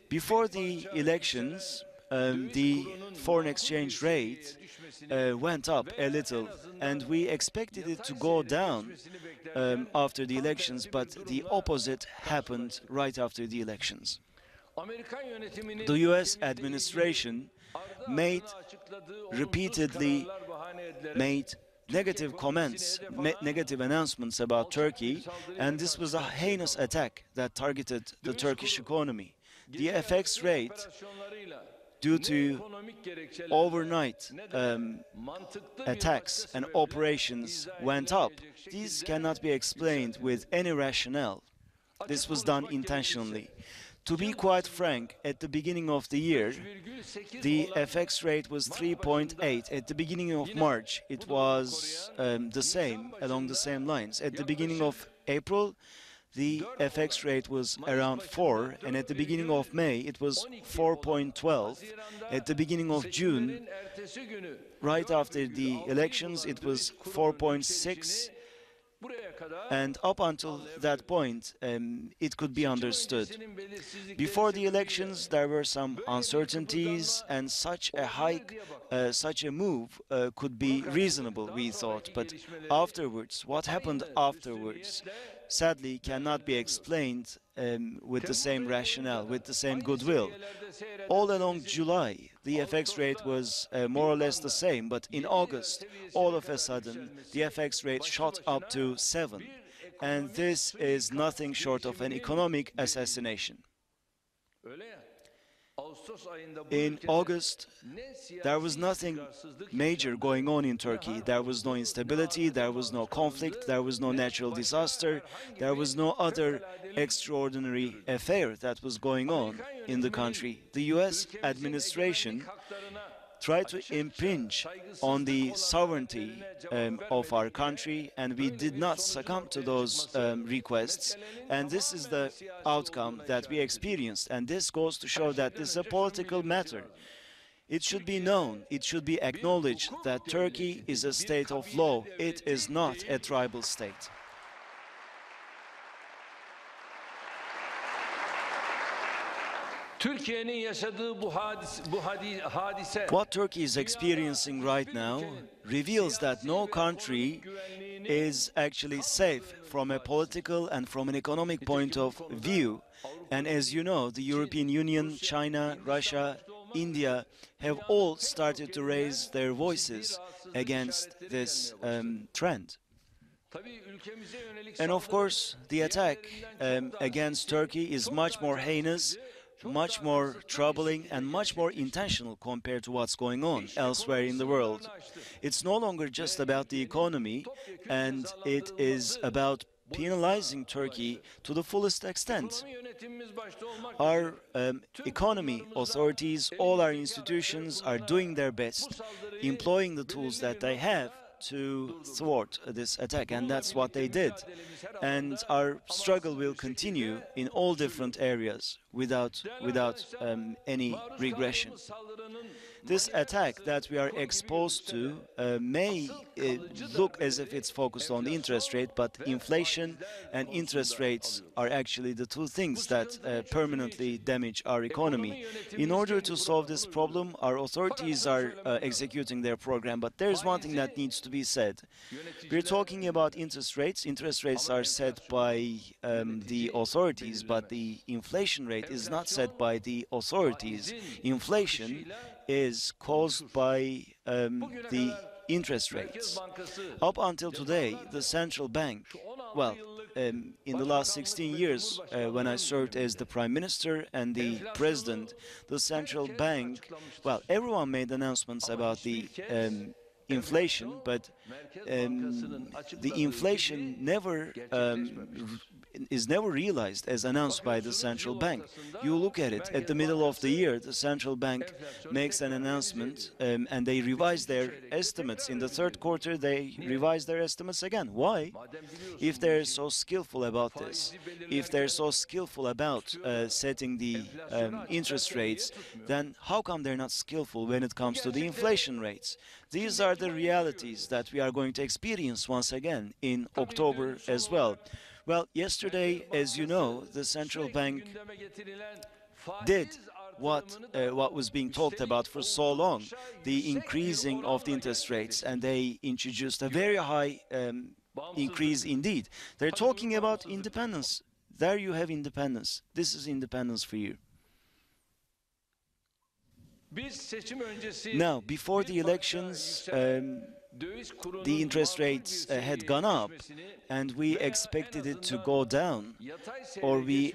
Before the elections, the foreign exchange rate went up a little, and we expected it to go down after the elections, but the opposite happened right after the elections. The US administration repeatedly made negative comments, negative announcements about Turkey, and this was a heinous attack that targeted the Turkish economy. The FX rate, due to overnight attacks and operations, went up. These cannot be explained with any rationale. This was done intentionally. To be quite frank, at the beginning of the year, the FX rate was 3.8. At the beginning of March, it was the same, along the same lines. At the beginning of April, the FX rate was around 4, and at the beginning of May, it was 4.12. At the beginning of June, right after the elections, it was 4.6. And up until that point, it could be understood. Before the elections, there were some uncertainties, and such a hike, such a move could be reasonable, we thought. But afterwards, what happened afterwards, sadly, cannot be explained with the same rationale, with the same goodwill. All along July, the FX rate was more or less the same, but in August, all of a sudden, the FX rate shot up to 7. And this is nothing short of an economic assassination. In August, there was nothing major going on in Turkey. There was no instability, there was no conflict, there was no natural disaster, there was no other extraordinary affair that was going on in the country. The US administration tried to impinge on the sovereignty of our country, and we did not succumb to those requests, and this is the outcome that we experienced. And this goes to show that this is a political matter. It should be known, it should be acknowledged that Turkey is a state of law. It is not a tribal state. What Turkey is experiencing right now reveals that no country is actually safe from a political and from an economic point of view. And as you know, the European Union, China, Russia, India have all started to raise their voices against this trend. And of course, the attack against Turkey is much more heinous, much more troubling, and much more intentional compared to what's going on elsewhere in the world. It's no longer just about the economy, and it is about penalizing Turkey to the fullest extent. Our economy authorities, all our institutions are doing their best, employing the tools that they have to thwart this attack, and that's what they did. And our struggle will continue in all different areas without any regression. This attack that we are exposed to may look as if it's focused on the interest rate, but inflation and interest rates are actually the two things that permanently damage our economy. In order to solve this problem, our authorities are executing their program, but there's one thing that needs to be said. We're talking about interest rates. Interest rates are set by the authorities, but the inflation rate is not set by the authorities. Inflation is caused by the interest rates. Up until today, the central bank, well, in the last 16 years, when I served as the Prime Minister and the President, the central bank, well, everyone made announcements about the inflation, but the inflation is never realized as announced by the central bank. You look at it, at the middle of the year, the central bank makes an announcement and they revise their estimates. In the third quarter, they revise their estimates again. Why? If they're so skillful about this, if they're so skillful about setting the interest rates, then how come they're not skillful when it comes to the inflation rates? These are the realities that we are going to experience once again in October as well. Well, yesterday, as you know, the central bank did what was being talked about for so long, the increasing of the interest rates, and they introduced a very high increase indeed. They're talking about independence. There you have independence. This is independence for you. Now, before the elections, the interest rates had gone up, and we expected it to go down, or we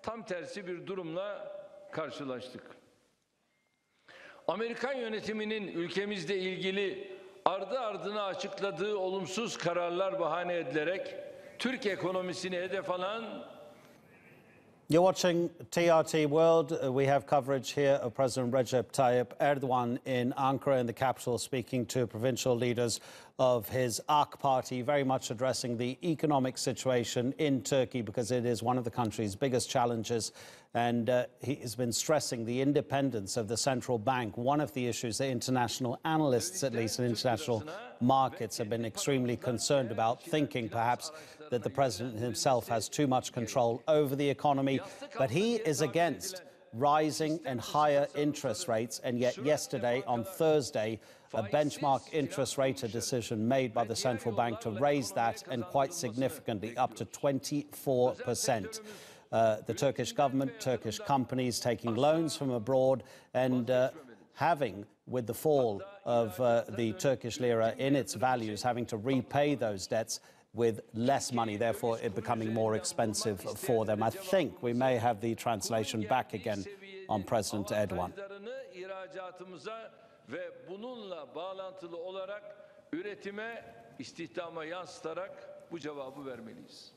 tam tersi bir durumla karşılaştık. Amerikan yönetiminin ülkemizle ilgili ardı ardına açıkladığı olumsuz kararlar bahane edilerek Türk ekonomisini hedef alan. You're watching TRT World. We have coverage here of President Recep Tayyip Erdogan in Ankara, in the capital, speaking to provincial leaders of his AK party, very much addressing the economic situation in Turkey, because it is one of the country's biggest challenges. And he has been stressing the independence of the central bank. One of the issues that international analysts, at least in international markets, have been extremely concerned about, thinking perhaps that the president himself has too much control over the economy. But he is against rising and higher interest rates, and yet yesterday, on Thursday, a benchmark interest rate, a decision made by the central bank to raise that, and quite significantly, up to 24%. The Turkish government, Turkish companies taking loans from abroad, and having, with the fall of the Turkish lira in its values, having to repay those debts with less money, therefore it becoming more expensive for them. I think we may have the translation back again on President Erdogan. Ve bununla bağlantılı olarak üretime, istihdama yansıtarak bu cevabı vermeliyiz.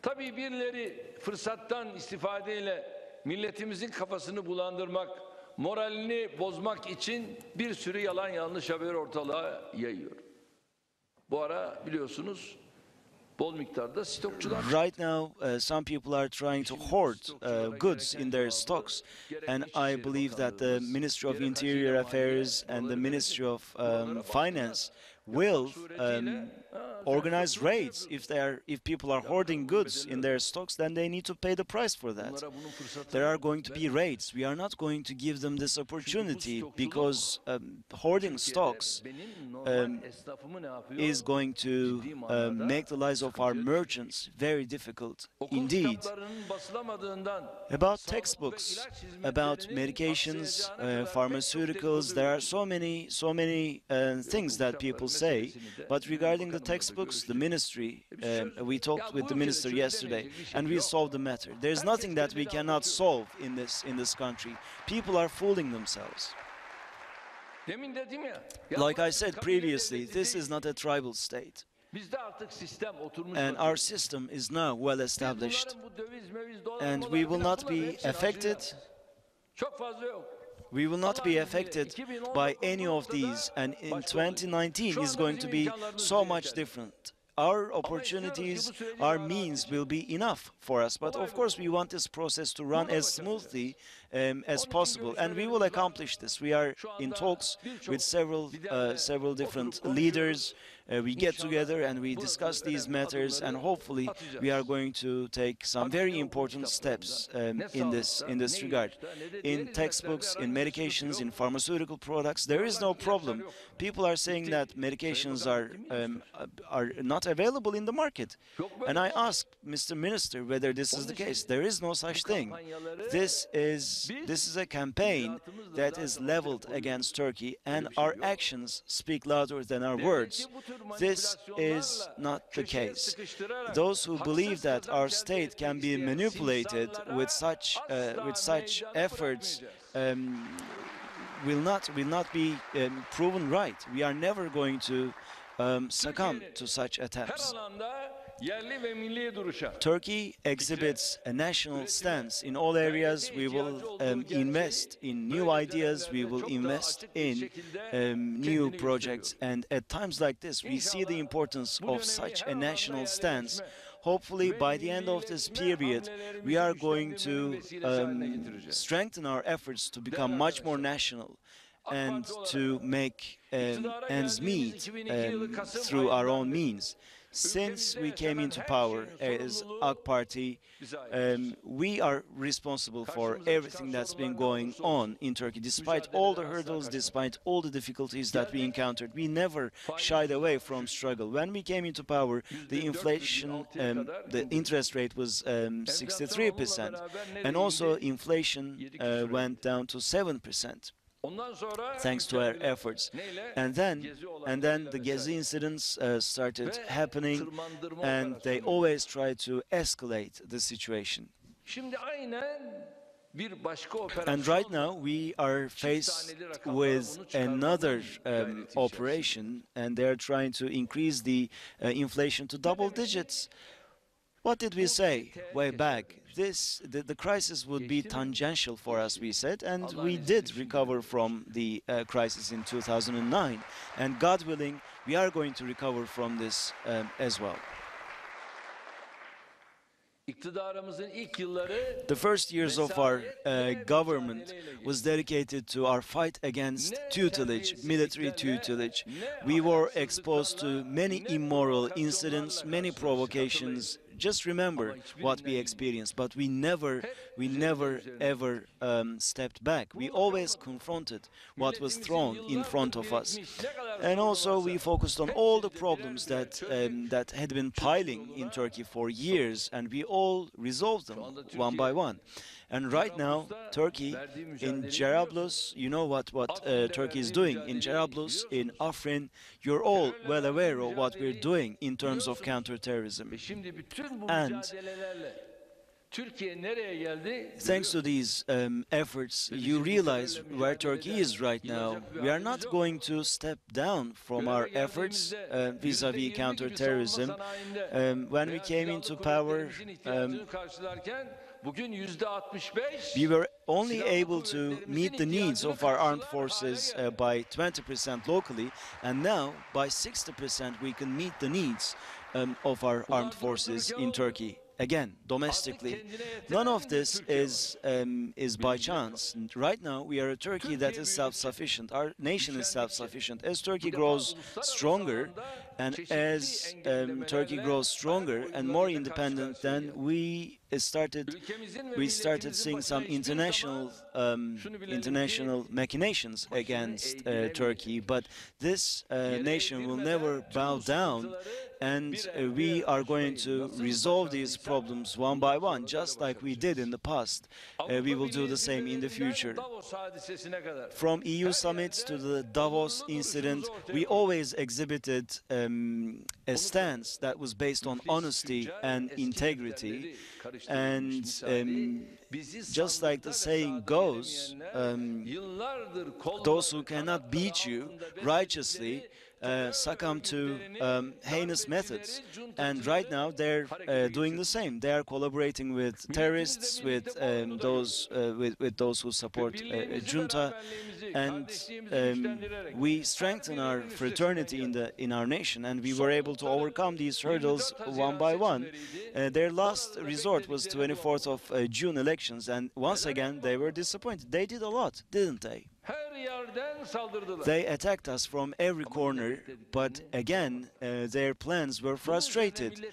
Tabii birileri fırsattan istifadeyle milletimizin kafasını bulandırmak, moralini bozmak için bir sürü yalan yanlış haber ortalığa yayıyor. Bu ara biliyorsunuz bol miktarda stokçular. Right now, some people are trying to hoard goods in their stocks, and I believe that the Ministry of Interior Affairs and the Ministry of Finance will organize raids. If people are hoarding goods in their stocks, then they need to pay the price for that. There are going to be raids. We are not going to give them this opportunity, because hoarding stocks is going to make the lives of our merchants very difficult indeed. About textbooks, about medications, pharmaceuticals, there are so many things that people say, but regarding the textbooks, the ministry, we talked with the minister yesterday, and we solved the matter. There's nothing that we cannot solve in this country. People are fooling themselves. Like I said previously, this is not a tribal state, and our system is now well established, and we will not be affected. We will not be affected by any of these, and in 2019 is going to be so much different. Our opportunities, our means will be enough for us, but of course we want this process to run as smoothly as possible, and we will accomplish this. We are in talks with several different leaders. We get together and we discuss these matters, and hopefully we are going to take some very important steps in this regard. In textbooks, in medications, in pharmaceutical products, there is no problem. People are saying that medications are not available in the market, and I asked Mr. Minister whether this is the case. There is no such thing. This is a campaign that is leveled against Turkey, and our actions speak louder than our words. This is not the case. Those who believe that our state can be manipulated with such efforts will not be proven right. We are never going to succumb to such attempts. Turkey exhibits a national stance in all areas. We will invest in new ideas, we will invest in new projects, and at times like this we see the importance of such a national stance. Hopefully by the end of this period we are going to strengthen our efforts to become much more national and to make ends meet through our own means. Since we came into power as AK Party, we are responsible for everything that's been going on in Turkey. Despite all the hurdles, despite all the difficulties that we encountered, we never shied away from struggle. When we came into power, the inflation, the interest rate was 63%, and also inflation went down to 7%. Thanks to our efforts. And then the Gezi incidents started happening, and they always try to escalate the situation. And right now we are faced with another operation, and they're trying to increase the inflation to double digits. What did we say way back? The crisis would be tangential for us, we said, and we did recover from the crisis in 2009. And God willing, we are going to recover from this as well. The first years of our government was dedicated to our fight against tutelage, military tutelage. We were exposed to many immoral incidents, many provocations. Just remember what we experienced, but we never ever stepped back. We always confronted what was thrown in front of us. And also we focused on all the problems that had been piling in Turkey for years, and we all resolved them one by one. And right now, Turkey, in Jarablus, you know what Turkey is doing. In Jarablus, in Afrin, you're all well aware of what we're doing in terms of counterterrorism. And thanks to these efforts, you realize where Turkey is right now. We are not going to step down from our efforts vis-à-vis counterterrorism. When we came into power, we were only able to meet the needs of our armed forces by 20% locally, and now by 60% we can meet the needs of our armed forces in Turkey. Again, domestically. None of this is by chance. Right now, we are a Turkey that is self-sufficient. Our nation is self-sufficient. As Turkey grows stronger, and as Turkey grows stronger and more independent, then we started seeing some international machinations against Turkey. But this nation will never bow down, and we are going to resolve these problems one by one, just like we did in the past. We will do the same in the future. From EU summits to the Davos incident, we always exhibited a stance that was based on honesty and integrity. And just like the saying goes, those who cannot beat you righteously succumb to heinous methods. And right now they're doing the same. They are collaborating with terrorists, with those who support junta, and we strengthen our fraternity in our nation, and we were able to overcome these hurdles one by one. Their last resort was 24th of June elections, and once again they were disappointed. They did a lot, didn't they? They attacked us from every corner, but again, their plans were frustrated.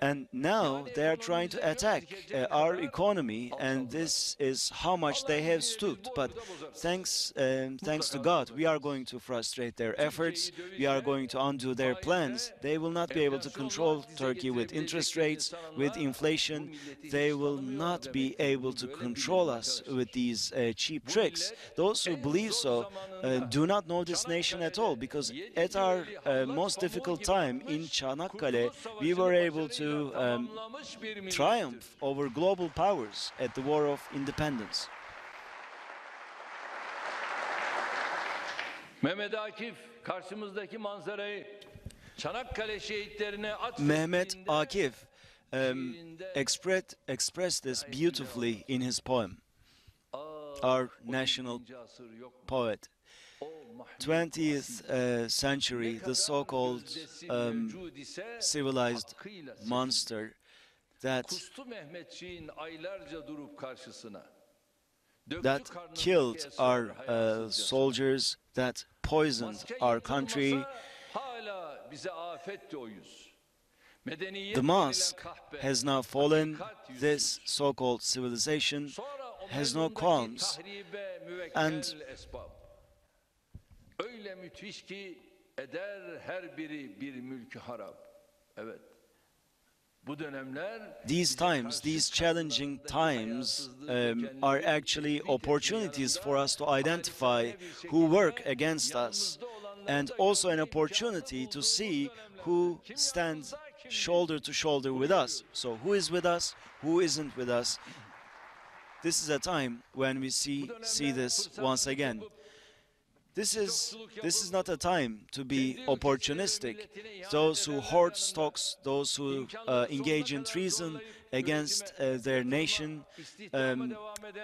And now they are trying to attack our economy, and this is how much they have stooped. But thanks to God, we are going to frustrate their efforts. We are going to undo their plans. They will not be able to control Turkey with interest rates, with inflation. They will not be able to control us with these cheap tricks. Those who believe so do not know this nation at all, because at our most difficult time in Çanakkale, we were able to triumph over global powers at the War of Independence. Mehmet Akif, karşımızdaki manzarayı Çanakkale şehitlerine Mehmet Akif expressed this beautifully in his poem. Our national poet. 20th century, the so-called civilized monster that killed our soldiers, that poisoned our country, The mosque has now fallen. This so-called civilization has no qualms. And öyle müthiş ki eder her biri bir mülkü harap. Evet. these times, these challenging times, are actually opportunities for us to identify who work against us, and also an opportunity to see who stands shoulder to shoulder with us. So who is with us, who isn't with us. This is a time when we see this once again. This is not a time to be opportunistic. Those who hoard stocks, those who engage in treason against their nation,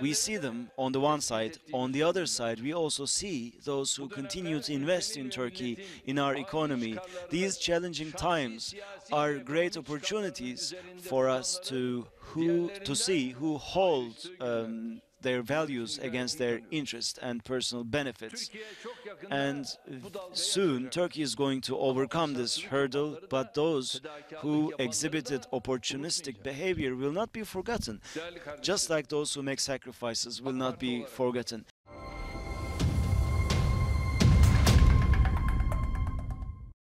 we see them on the one side. On the other side, we also see those who continue to invest in Turkey, in our economy. These challenging times are great opportunities for us to see who holds their values against their interest and personal benefits. And soon Turkey is going to overcome this hurdle, but those who exhibited opportunistic behavior will not be forgotten, just like those who make sacrifices will not be forgotten.